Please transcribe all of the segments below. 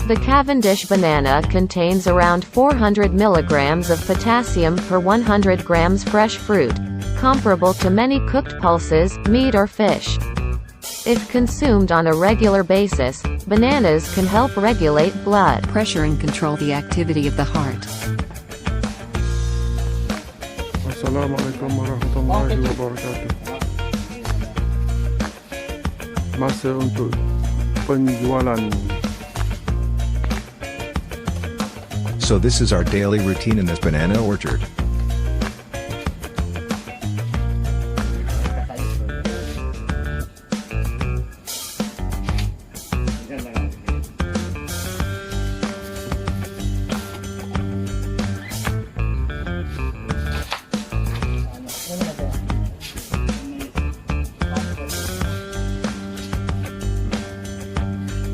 The Cavendish banana contains around 400 milligrams of potassium per 100 grams fresh fruit, comparable to many cooked pulses, meat or fish. If consumed on a regular basis, bananas can help regulate blood pressure and control the activity of the heart. Assalamualaikum warahmatullahi wabarakatuh. Masa untuk penjualan. So this is our daily routine in this banana orchard.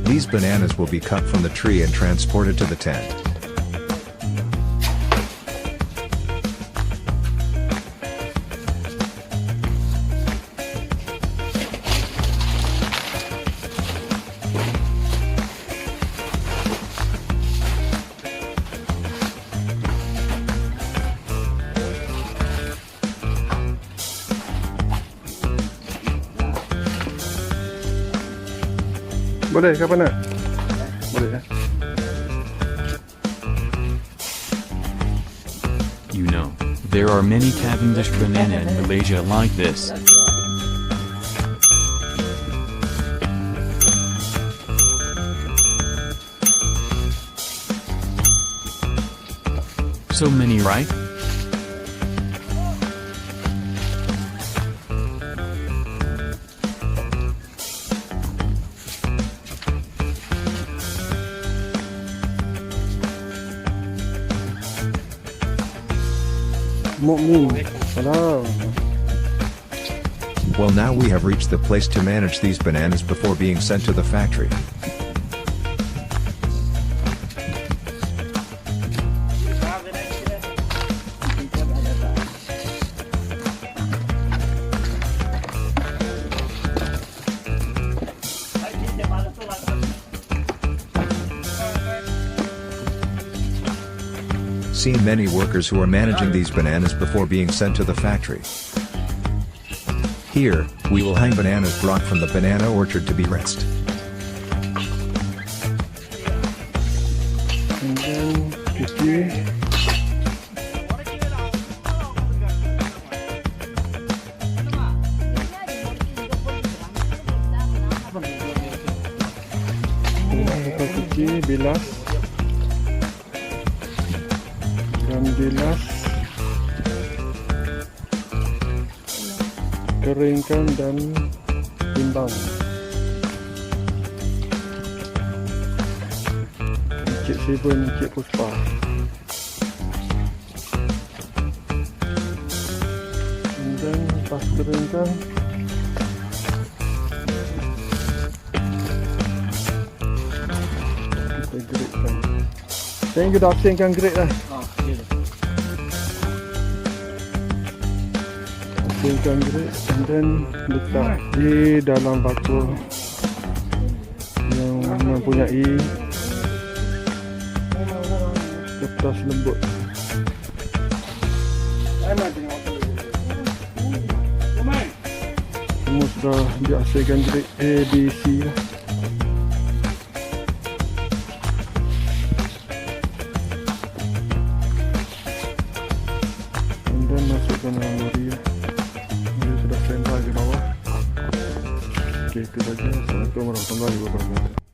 These bananas will be cut from the tree and transported to the tent. Boleh, kapan nak? Boleh ya. You know, there are many Cavendish banana in Malaysia like this. So many, right? Hello. Well, now we have reached the place to manage these bananas before being sent to the factory. Seen many workers who are managing these bananas before being sent to the factory. Here, we will hang bananas brought from the banana orchard to be rinsed. And then cuci. Kita cuci, bilas. Dan bilas, keringkan dan timbang. Encik Sivan, Encik Puspa. Dan pas keringkan, kita gerakkan. Saya juga dah asingkan gerak dah. Asingkan gerak and then letak di dalam batu yang mempunyai kertas lembut. Semua sudah diasingkan gerak A, B, C lah. And then masukkan dalam lori lah. Sudah standby di bawah. Okey, itu saja. Assalamualaikum warahmatullahi wabarakatuh.